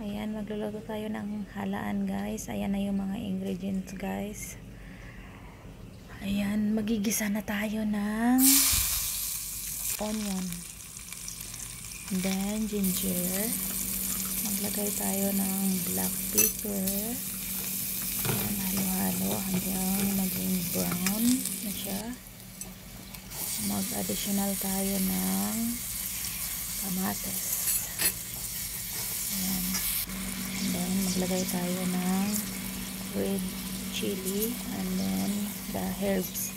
Ayan, magluluto tayo ng halaan guys. Ayan na yung mga ingredients guys. Ayan, magigisa na tayo ng onion. And then ginger. Maglagay tayo ng black pepper. Ayan, halo-halo hanggang maging brown na siya. Mag-additional tayo ng kamatis. Ayan. And then maglagay tayo ng red chili and then the herbs.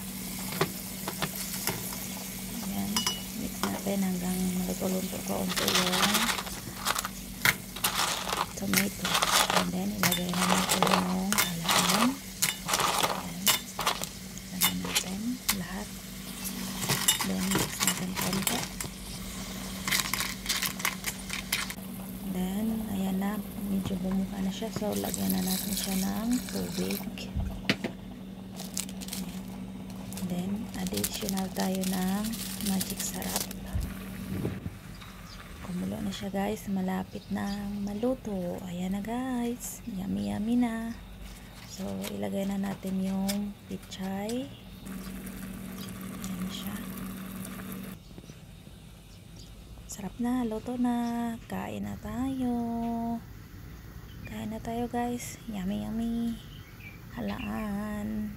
Ayan. Mix natin hanggang maluto-luto kaunti yung tomato. And then ilagay na natin yung halaan. Ayan. Ilagay natin lahat. Then mix natin konti. Then ayan na, medyo bumuka na siya, so lagyan na natin siya ng tubig. Then additional tayo ng magic sarap. Kumulo na siya guys, malapit na maluto. Ayan na guys, yummy yummy na. So ilagay na natin yung pichay. Ayan siya. Sarap na, luto na. Kain na tayo. Kain na tayo guys. Yummy yummy. Halaan.